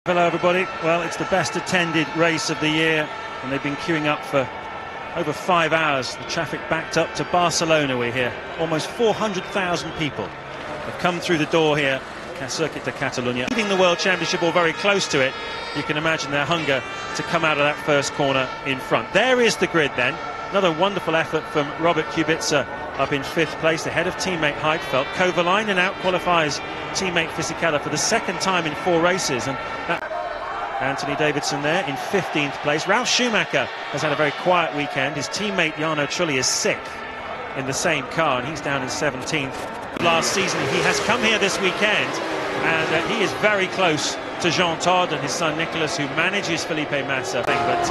Hello everybody. Well, it's the best attended race of the year and they've been queuing up for over 5 hours. The traffic backed up to Barcelona, we hear. Almost 400,000 people have come through the door here, Circuit de Catalunya. Leading the World Championship or very close to it, you can imagine their hunger to come out of that first corner in front. There is the grid then. Another wonderful effort from Robert Kubica up in 5th place, ahead of teammate Heidfeld. Kovalainen out-qualifies teammate Fisichella for the second time in 4 races. And Anthony Davidson there in 15th place. Ralf Schumacher has had a very quiet weekend. His teammate Jarno Trulli is 6th in the same car, and he's down in 17th. Last season, he has come here this weekend, and he is very close to Jean Todt and his son Nicolas, who manages Felipe Massa. But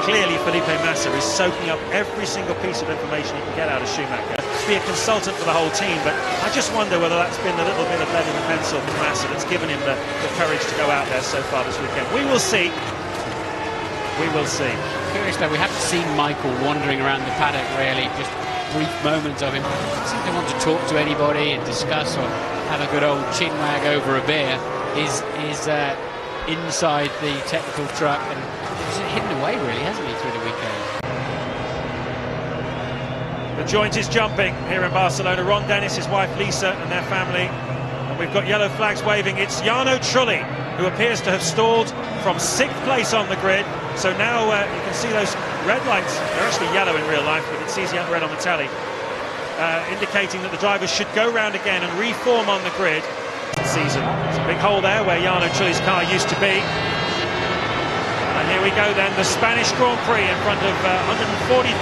clearly Felipe Massa is soaking up every single piece of information he can get out of Schumacher. Be a consultant for the whole team, but I just wonder whether that's been a little bit of lead in the pencil from Massa that's given him the courage to go out there so far this weekend. We will see. We will see. Curious though, we haven't seen Michael wandering around the paddock really, just brief moments of him. Doesn't seem to want to talk to anybody and discuss or have a good old chin wag over a beer. Is inside the technical truck and he's hidden away really, hasn't he, through the weekend? The joint is jumping here in Barcelona. Ron Dennis, his wife Lisa and their family, and we've got yellow flags waving. It's Jarno Trulli who appears to have stalled from 6th place on the grid. So now you can see those red lights. They're actually yellow in real life, but it's easy out red on the telly, indicating that the drivers should go round again and reform on the grid. Season. There's a big hole there where Jarno Trulli's car used to be. And here we go then, the Spanish Grand Prix in front of 140,000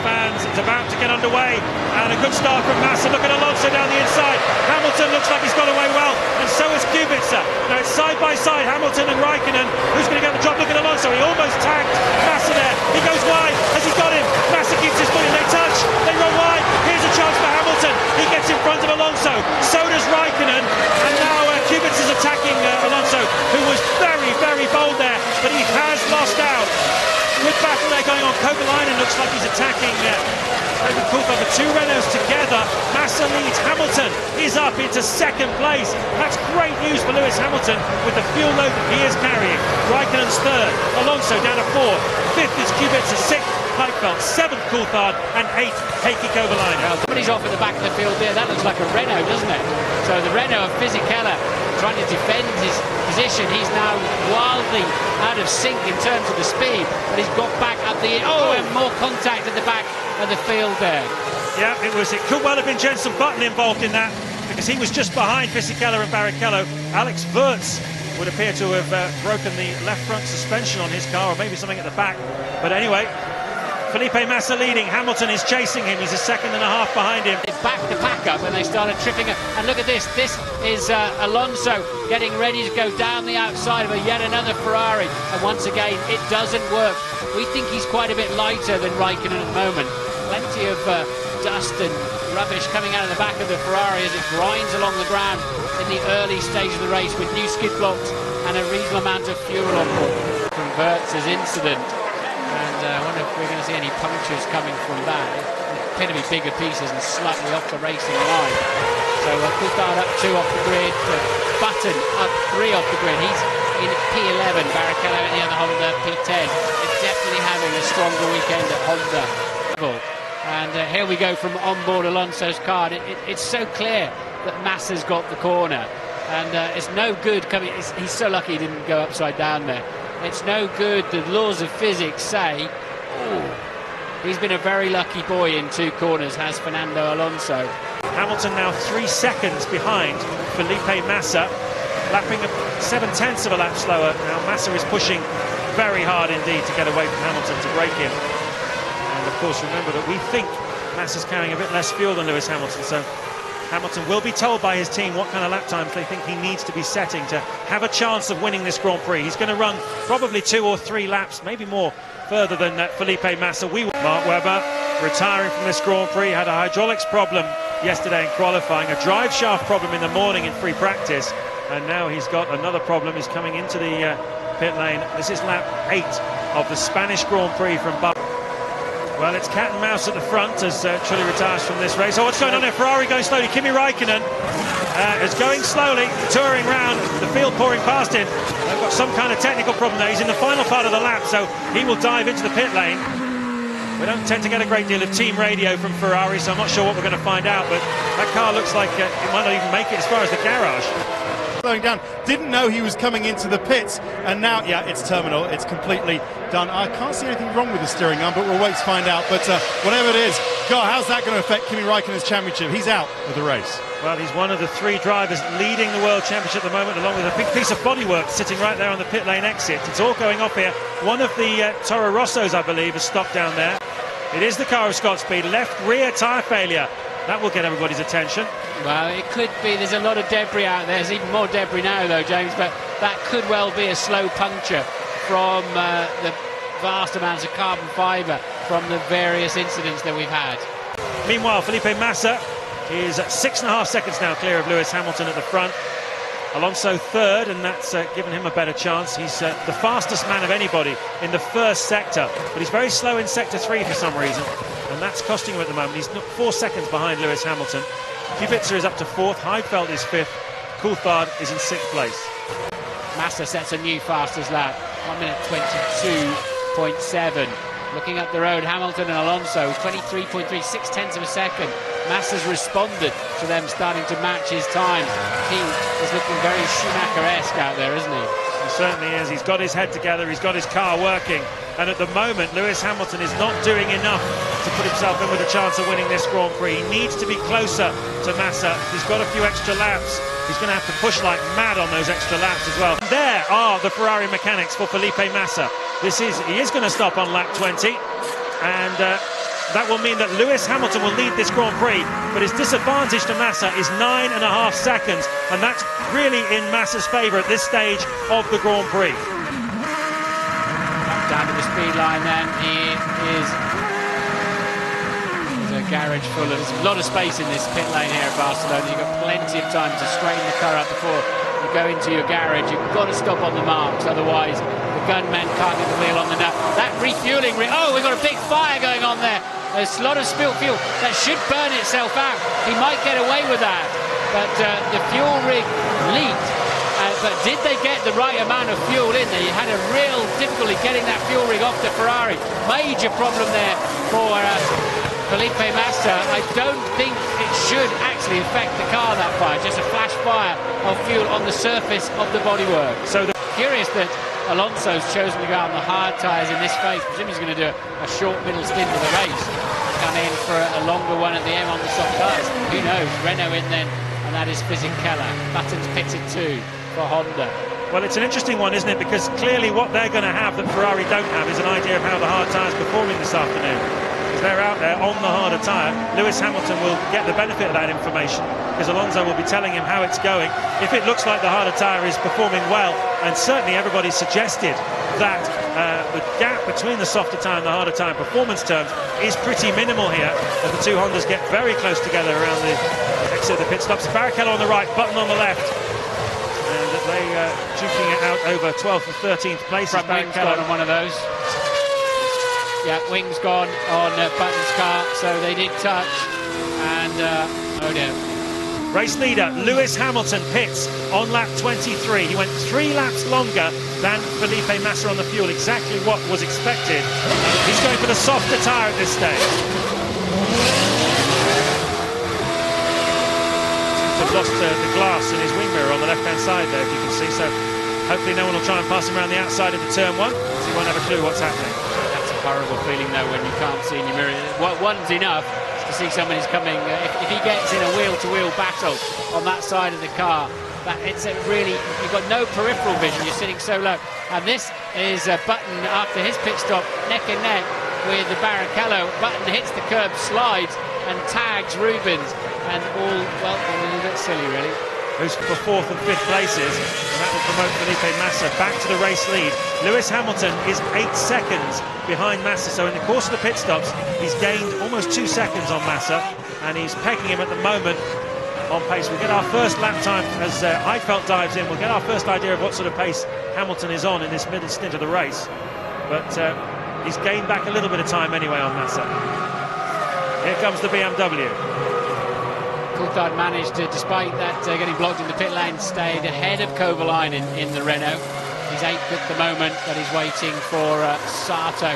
fans. It's about to get underway, and a good start from Massa. Look at Alonso down the inside. Hamilton looks like he's got away well, and so is Kubica. Now it's side by side, Hamilton and Raikkonen. Who's going to get the job? Look at Alonso, he almost tagged Massa there. He goes wide, has he got him? Massa keeps his foot in, they touch, they run wide. Here's a chance for Hamilton. He gets in front of Alonso, so does Raikkonen, and now Kubica's attacking Alonso, who was very, very bold there, but he has lost out. Good battle there going on. Kovalainen looks like he's attacking David Coulthard, the 2 Renaults together. Massa leads. Hamilton is up into 2nd place. That's great news for Lewis Hamilton with the fuel load that he is carrying. Raikkonen's 3rd, Alonso down to 4th, 5th is Kubica, 6th Heidfeld, 7th Coulthard, and 8th Heikki Kovalainen. Well, somebody's off at the back of the field there. That looks like a Renault, doesn't it? So the Renault of Fisichella trying to defend his position. He's now wildly out of sync in terms of the speed, but he's got back up the... Oh, and more contact at the back of the field there. Yeah, it could well have been Jenson Button involved in that, because he was just behind Fisichella and Barrichello. Alex Wurz would appear to have broken the left front suspension on his car, or maybe something at the back. But anyway, Felipe Massa leading. Hamilton is chasing him. He's a 2.5 seconds behind him. They backed the pack up and they started tripping up. And look at this. This is Alonso getting ready to go down the outside of yet another Ferrari. And once again, it doesn't work. We think he's quite a bit lighter than Raikkonen at the moment. Plenty of dust and rubbish coming out of the back of the Ferrari as it grinds along the ground in the early stage of the race with new skid blocks and a reasonable amount of fuel on board. From Wurtz's incident. And I wonder if we're going to see any punctures coming from that. They appear to be bigger pieces and slightly off the racing line. So Coulthard up 2 off the grid, Button up 3 off the grid. He's in P11, Barrichello in the other Honda P10. It's definitely having a stronger weekend at Honda. And here we go from onboard Alonso's car. It's so clear that Massa's got the corner. And it's no good coming. He's so lucky he didn't go upside down there. It's no good. The laws of physics say, he's been a very lucky boy in 2 corners, has Fernando Alonso. Hamilton now 3 seconds behind Felipe Massa, lapping 7/10 of a lap slower. Now Massa is pushing very hard indeed to get away from Hamilton to break him. And of course, remember that we think Massa's carrying a bit less fuel than Lewis Hamilton, so Hamilton will be told by his team what kind of lap times they think he needs to be setting to have a chance of winning this Grand Prix. He's going to run probably 2 or 3 laps, maybe more, further than Felipe Massa. Mark Webber retiring from this Grand Prix, had a hydraulics problem yesterday in qualifying, a drive shaft problem in the morning in free practice, and now he's got another problem. He's coming into the pit lane. This is lap 8 of the Spanish Grand Prix from Bahrain. Well, it's cat and mouse at the front as Trulli retires from this race. Oh, what's going on there? Ferrari going slowly. Kimi Raikkonen is going slowly, touring round, the field pouring past him. They've got some kind of technical problem there. He's in the final part of the lap, so he will dive into the pit lane. We don't tend to get a great deal of team radio from Ferrari, so I'm not sure what we're going to find out, but that car looks like it might not even make it as far as the garage. Slowing down, didn't know he was coming into the pits, and now, yeah, it's terminal, it's completely done. I can't see anything wrong with the steering arm, but we'll wait to find out. But whatever it is, God, how's that going to affect Kimi Raikkonen's championship? He's out of the race. Well, he's one of the 3 drivers leading the World Championship at the moment, along with a big piece of bodywork sitting right there on the pit lane exit. It's all going off here. One of the Toro Rossos, I believe, has stopped down there. It is the car of Scott Speed. Left rear tyre failure. That will get everybody's attention. Well, it could be. There's a lot of debris out there. There's even more debris now, though, James, but that could well be a slow puncture from the vast amounts of carbon fibre from the various incidents that we've had. Meanwhile, Felipe Massa is at 6.5 seconds now clear of Lewis Hamilton at the front. Alonso third, and that's given him a better chance. He's the fastest man of anybody in the first sector, but he's very slow in sector 3 for some reason, and that's costing him at the moment. He's 4 seconds behind Lewis Hamilton. Kubica is up to 4th, Heidfeld is 5th, Coulthard is in 6th place. Massa sets a new fastest lap, 1 minute 22.7. Looking up the road, Hamilton and Alonso, 23.3, 6/10 of a second. Massa's responded to them starting to match his time. He is looking very Schumacher-esque out there, isn't he? He certainly is. He's got his head together, he's got his car working, and at the moment Lewis Hamilton is not doing enough to put himself in with a chance of winning this Grand Prix. He needs to be closer to Massa. He's got a few extra laps. He's going to have to push like mad on those extra laps as well. There are the Ferrari mechanics for Felipe Massa. He is going to stop on lap 20, and that will mean that Lewis Hamilton will lead this Grand Prix, but his disadvantage to Massa is 9.5 seconds, and that's really in Massa's favour at this stage of the Grand Prix. Down to the speed line then, there's a garage full of, there's a lot of space in this pit lane here at Barcelona. You've got plenty of time to straighten the car up before you go into your garage. You've got to stop on the marks, otherwise the gunmen can't get the wheel on the nut. That refueling rig, oh, we've got a big fire going on there. There's a lot of spilt fuel. That should burn itself out. He might get away with that, but the fuel rig leaked. But did they get the right amount of fuel in there? You had a real difficulty getting that fuel rig off the Ferrari. Major problem there for Felipe Massa. I don't think it should actually affect the car, that fire. Just a flash fire of fuel on the surface of the bodywork. So curious that Alonso's chosen to go on the hard tyres in this phase. Presumably he's going to do a short middle stint of the race. Come in for a longer one at the end on the soft tyres. Who knows? Renault in then, and that is Fisichella. Button's pitted too for Honda. Well, it's an interesting one, isn't it? Because clearly what they're going to have that Ferrari don't have is an idea of how the hard tyre's performing this afternoon. Because they're out there on the harder tyre. Lewis Hamilton will get the benefit of that information because Alonso will be telling him how it's going. If it looks like the harder tyre is performing well, and certainly everybody suggested that the gap between the softer tyre and the harder tyre in performance terms is pretty minimal here, as the two Hondas get very close together around the exit of the pit stops. Barrichello on the right, Button on the left. They duking it out over 12th and 13th places. Front wing's gone on one of those. Yeah, wing's gone on Button's car, so they did touch. And oh dear. Race leader Lewis Hamilton pits on lap 23. He went 3 laps longer than Felipe Massa on the fuel, exactly what was expected. He's going for the softer tyre at this stage. Lost the glass in his wing mirror on the left-hand side there, if you can see, so hopefully no one will try and pass him around the outside of the turn 1, so he won't have a clue what's happening. That's a horrible feeling though when you can't see in your mirror. One's enough to see somebody's coming. If he gets in a wheel-to-wheel battle on that side of the car, it's really, you've got no peripheral vision, you're sitting so low. And this is Button after his pit stop, neck and neck with the Barrichello. Button hits the curb, slides and tags Rubens. And all, well, a little bit silly, really. Who's for 4th and 5th places, and that will promote Felipe Massa back to the race lead. Lewis Hamilton is 8 seconds behind Massa, so in the course of the pit stops, he's gained almost 2 seconds on Massa, and he's pegging him at the moment on pace. We'll get our first lap time as Heidfeld dives in. We'll get our first idea of what sort of pace Hamilton is on in this middle stint of the race. But he's gained back a little bit of time anyway on Massa. Here comes the BMW. Coulthard managed to, despite that getting blocked in the pit lane, stayed ahead of Kovalainen in the Renault. He's 8th at the moment, but he's waiting for Sato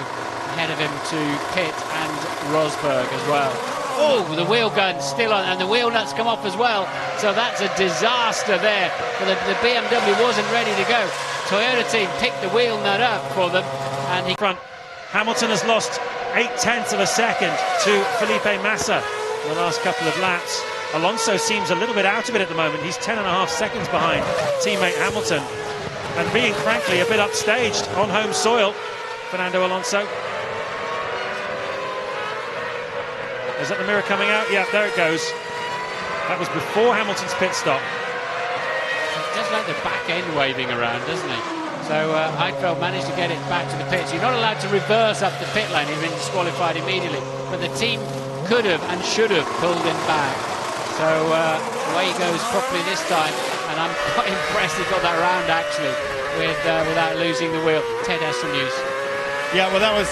ahead of him to pit, and Rosberg as well. Oh, the wheel gun still on, and the wheel nuts come off as well. So that's a disaster there. But the BMW wasn't ready to go. Toyota team picked the wheel nut up for them, and he front. Hamilton has lost 0.8 of a second to Felipe Massa in the last couple of laps. Alonso seems a little bit out of it at the moment. He's 10.5 seconds behind teammate Hamilton, and being frankly a bit upstaged on home soil. Fernando Alonso. Is that the mirror coming out? Yeah, there it goes. That was before Hamilton's pit stop. He does like the back end waving around, doesn't he? So Heidfeld managed to get it back to the pits. You're not allowed to reverse up the pit lane. He's been disqualified immediately. But the team could have and should have pulled him back. So away he goes properly this time. And I'm quite impressed he got that round, actually, without losing the wheel. Ted has some news. Yeah, well, that was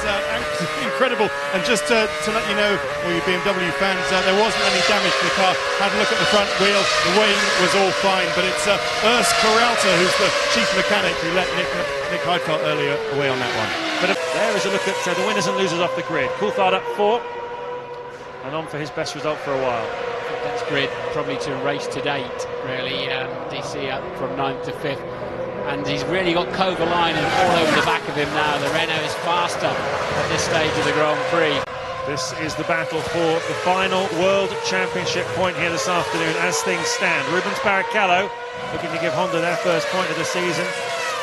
incredible. And just to let you know, all you BMW fans, there wasn't any damage to the car. Had a look at the front wheel. The wing was all fine, but it's Urs Peralta, who's the chief mechanic, who let Nick Heidfeld earlier away on that one. But there is a look at the winners and losers off the grid. Coulthard up 4, and on for his best result for a while. I think that's grid probably to race to date, really. DC up from 9th to 5th. And he's really got Kovalainen all over the back of him now. The Renault is faster at this stage of the Grand Prix. This is the battle for the final World Championship point here this afternoon as things stand. Rubens Barrichello looking to give Honda their first point of the season.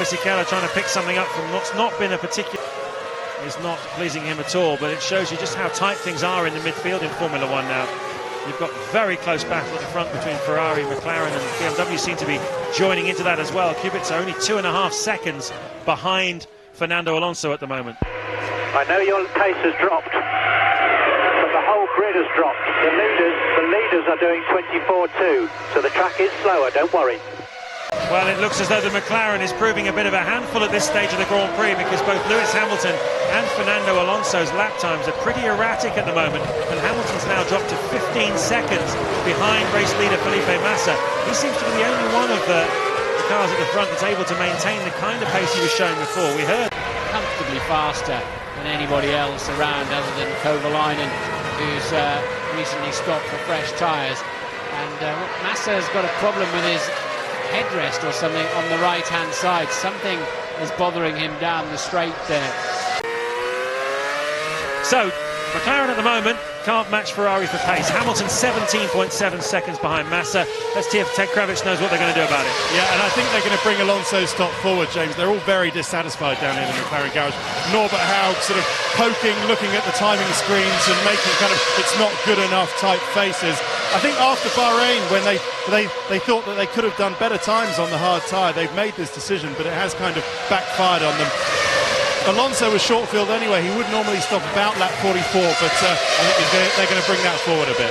Fisichella trying to pick something up from what's not been a particular... is not pleasing him at all, but it shows you just how tight things are in the midfield in Formula One now. You've got very close battle at the front between Ferrari, McLaren and BMW seem to be joining into that as well. Kubica only 2.5 seconds behind Fernando Alonso at the moment. I know your pace has dropped, but the whole grid has dropped. The leaders are doing 24.2, so the track is slower, don't worry. Well, it looks as though the McLaren is proving a bit of a handful at this stage of the Grand Prix, because both Lewis Hamilton and Fernando Alonso's lap times are pretty erratic at the moment, and Hamilton's now dropped to 15 seconds behind race leader Felipe Massa. He seems to be the only one of the cars at the front that's able to maintain the kind of pace he was showing before. We heard comfortably faster than anybody else around, other than Kovalainen, who's recently stopped for fresh tyres. And Massa's got a problem with his headrest or something on the right hand side. Something is bothering him down the straight there. So McLaren at the moment can't match Ferrari for pace. Hamilton 17.7 seconds behind Massa. Let's see if Ted Kravitz knows what they're going to do about it. Yeah, and I think they're going to bring Alonso's stop forward, James. They're all very dissatisfied down here in the McLaren garage. Norbert Haug sort of poking, looking at the timing screens and making kind of it's not good enough type faces. I think after Bahrain, when they thought that they could have done better times on the hard tyre, they've made this decision, but it has kind of backfired on them. Alonso was short field anyway. He would normally stop about lap 44, but I think they're going to bring that forward a bit.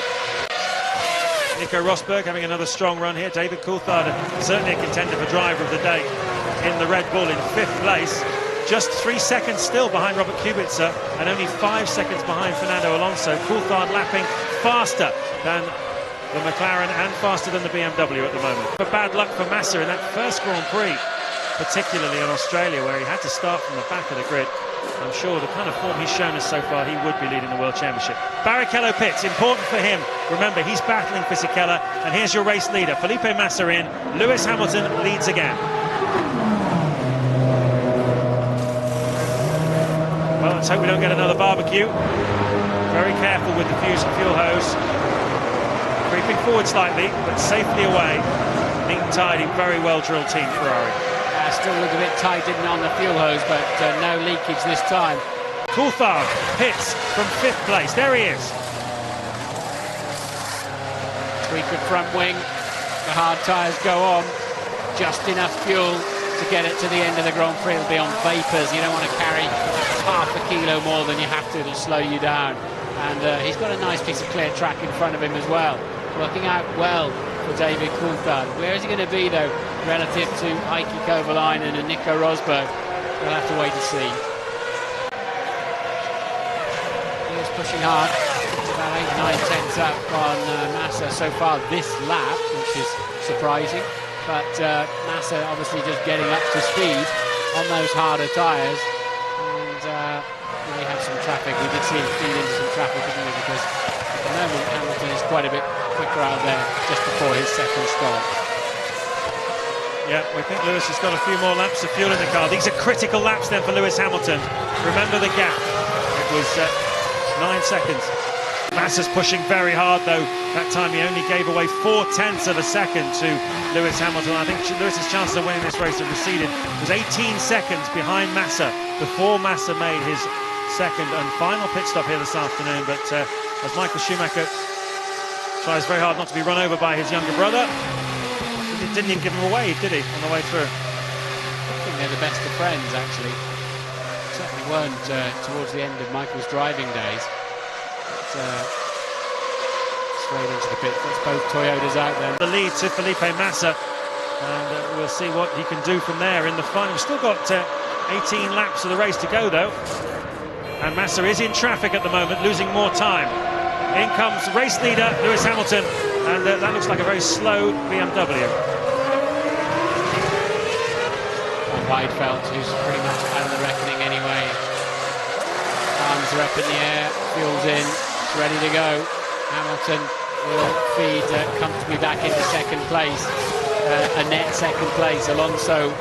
Nico Rosberg having another strong run here. David Coulthard, certainly a contender for driver of the day in the Red Bull in 5th place. Just 3 seconds still behind Robert Kubica and only 5 seconds behind Fernando Alonso. Coulthard lapping faster than the McLaren and faster than the BMW at the moment. But bad luck for Massa in that first Grand Prix, particularly in Australia, where he had to start from the back of the grid. I'm sure the kind of form he's shown us so far, he would be leading the World Championship. Barrichello pits, important for him. Remember, he's battling Fisichella, and here's your race leader, Felipe Massa in. Lewis Hamilton leads again. Well, let's hope we don't get another barbecue. Very careful with the fuse and fuel hose. Creeping forward slightly, but safely away. Neat and tidy, very well drilled team Ferrari. Still looked a bit tight, didn't on the fuel hose, but no leakage this time. Coulthard pits from 5th place. There he is. Tweak of front wing. The hard tyres go on. Just enough fuel to get it to the end of the Grand Prix. It'll be on vapours. You don't want to carry half a kilo more than you have to. It'll slow you down. And he's got a nice piece of clear track in front of him as well. Working out well for David Coulthard. Where is he going to be, though, relative to Heikki Kovalainen and Nico Rosberg? We'll have to wait and see. He is pushing hard. about 8, 9 tenths up on Massa so far this lap, which is surprising. But Massa obviously just getting up to speed on those harder tyres. And we had some traffic. We did see him feed into some traffic, didn't we? Because at the moment Hamilton is quite a bit quicker out there just before his second stop. Yeah, we think Lewis has got a few more laps of fuel in the car. These are critical laps then for Lewis Hamilton. Remember the gap. It was 9 seconds. Massa's pushing very hard though. That time he only gave away 0.4 of a second to Lewis Hamilton. I think Lewis's chances of winning this race have receded. It was 18 seconds behind Massa before Massa made his second and final pit stop here this afternoon. But as Michael Schumacher tries very hard not to be run over by his younger brother, he didn't even give him a wave, did he, on the way through? I think they're the best of friends, actually. Certainly weren't towards the end of Michael's driving days. Straight into the pit. That's both Toyotas out there. The lead to Felipe Massa, and we'll see what he can do from there in the final. We've still got 18 laps of the race to go, though. And Massa is in traffic at the moment, losing more time. In comes race leader Lewis Hamilton, and that looks like a very slow BMW. Weidfeld, who's pretty much out of the reckoning anyway. Arms are up in the air, fuel's in, it's ready to go. Hamilton will feed comfortably back into second place, a net second place. Alonso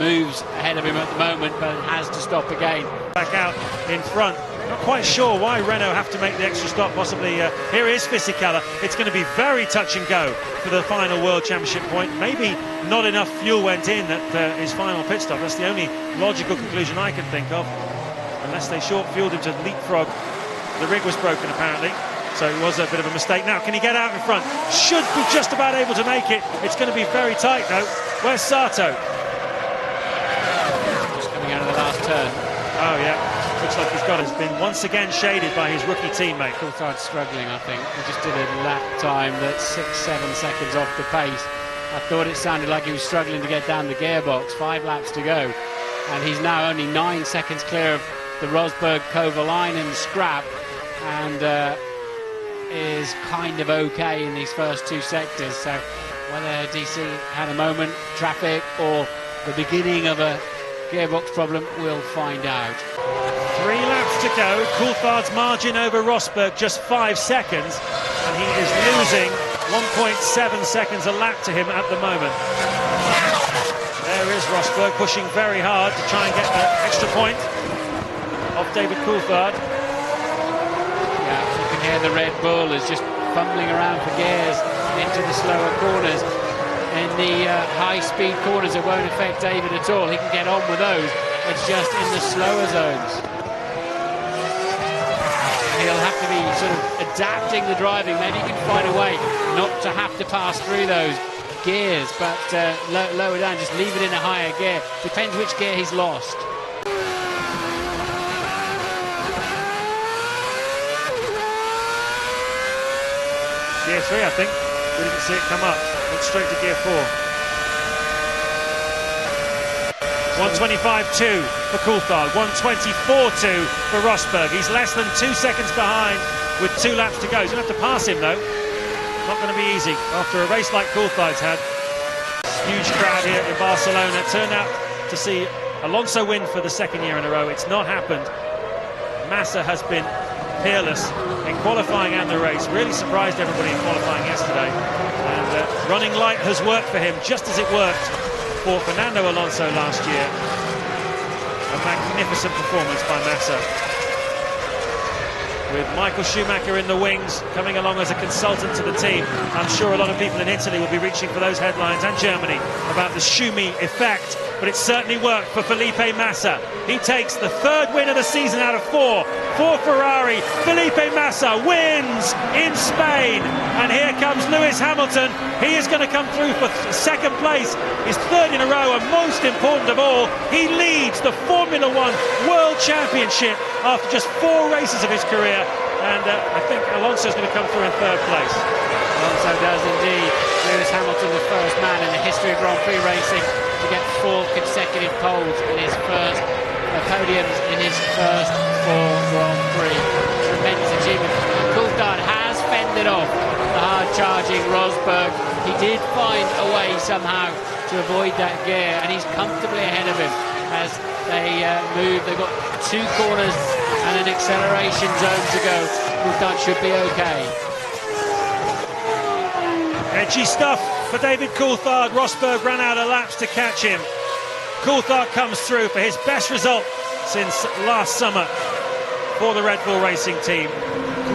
moves ahead of him at the moment, but has to stop again. Back out in front. Not quite sure why Renault have to make the extra stop, possibly. Here is Fisichella. It's going to be very touch and go for the final World Championship point. Maybe not enough fuel went in at his final pit stop. That's the only logical conclusion I can think of. Unless they short-fueled him to leapfrog. The rig was broken, apparently. So it was a bit of a mistake. Now, can he get out in front? Should be just about able to make it. It's going to be very tight, though. Where's Sato? Just coming out of the last turn. Oh, yeah. Looks like has been once again shaded by his rookie teammate. Coulthard's struggling, I think. He just did a lap time that's 6-7 seconds off the pace. I thought it sounded like he was struggling to get down the gearbox. 5 laps to go. And he's now only 9 seconds clear of the Rosberg-Kovalainen scrap. And is kind of okay in these first 2 sectors. So whether DC had a moment, traffic, or the beginning of a gearbox problem, we'll find out. 3 laps to go. Coulthard's margin over Rosberg just 5 seconds, and he is losing 1.7 seconds a lap to him at the moment. There is Rosberg pushing very hard to try and get that extra point off David Coulthard. Yeah, you can hear the Red Bull is just fumbling around for gears into the slower corners. In the high-speed corners, it won't affect David at all. He can get on with those. It's just in the slower zones. He'll have to be sort of adapting the driving. Maybe he can find a way not to have to pass through those gears, but lower down, just leave it in a higher gear. Depends which gear he's lost. Gear 3, I think. We didn't see it come up. Went straight to gear 4. 125.2 for Coulthard, 124.2 for Rosberg. He's less than 2 seconds behind with 2 laps to go. He's going to have to pass him, though. Not going to be easy after a race like Coulthard's had. Huge crowd here in Barcelona. Turned out to see Alonso win for the 2nd year in a row. It's not happened. Massa has been peerless in qualifying and the race. Really surprised everybody in qualifying yesterday. And running light has worked for him, just as it worked for Fernando Alonso last year. A magnificent performance by Massa. With Michael Schumacher in the wings, coming along as a consultant to the team. I'm sure a lot of people in Italy will be reaching for those headlines, and Germany, about the Schumi effect. But it certainly worked for Felipe Massa. He takes the 3rd win of the season out of 4 for Ferrari. Felipe Massa wins in Spain. And here comes Lewis Hamilton. He is going to come through for 2nd place, his 3rd in a row, and most important of all, he leads the Formula 1 World Championship after just 4 races of his career. And I think Alonso's going to come through in 3rd place. Alonso does indeed. Lewis Hamilton, the first man in the history of Grand Prix racing to get 4 consecutive poles in his first podiums in his first 4 Grand Prix. tremendous achievement. Coulthard has fended off the hard-charging Rosberg. He did find a way somehow to avoid that gear, and he's comfortably ahead of him as they move. They've got 2 corners and an acceleration zone to go. Coulthard should be okay. Edgy stuff for David Coulthard. Rosberg ran out of laps to catch him. Coulthard comes through for his best result since last summer for the Red Bull Racing team.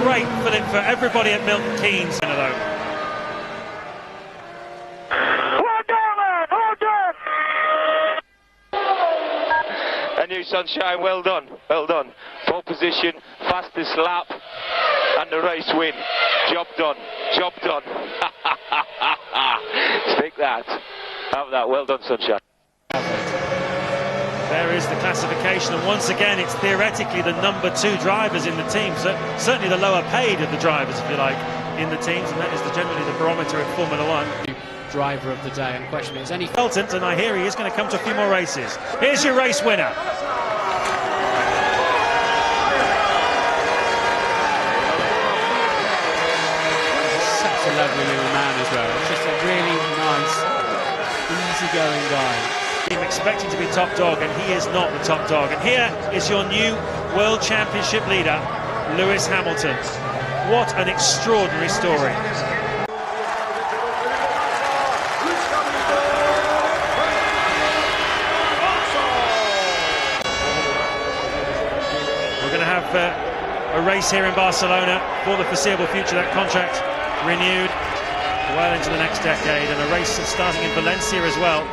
Great for everybody at Milton Keynes. A new Sunshine, well done, well done. Pole position, fastest lap, and the race win. Job done, job done. Stick that, have that, well done, Sunshine. There is the classification, and once again it's theoretically the number 2 drivers in the team, so certainly the lower paid of the drivers, if you like, in the teams, and that is generally the barometer of Formula 1. Driver of the day, unquestionably. It's only Felton, and I hear he is going to come to a few more races. Here's your race winner. Such a lovely little man as well. It's just a really nice, easygoing guy. Team expecting to be top dog, and he is not the top dog. And here is your new World Championship leader, Lewis Hamilton. What an extraordinary story. We're going to have a race here in Barcelona for the foreseeable future. That contract renewed well into the next decade, and a race starting in Valencia as well.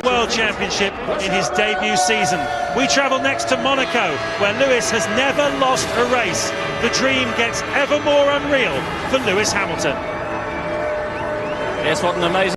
World Championship in his debut season. We travel next to Monaco, where Lewis has never lost a race. The dream gets ever more unreal for Lewis Hamilton. Yes, what an amazing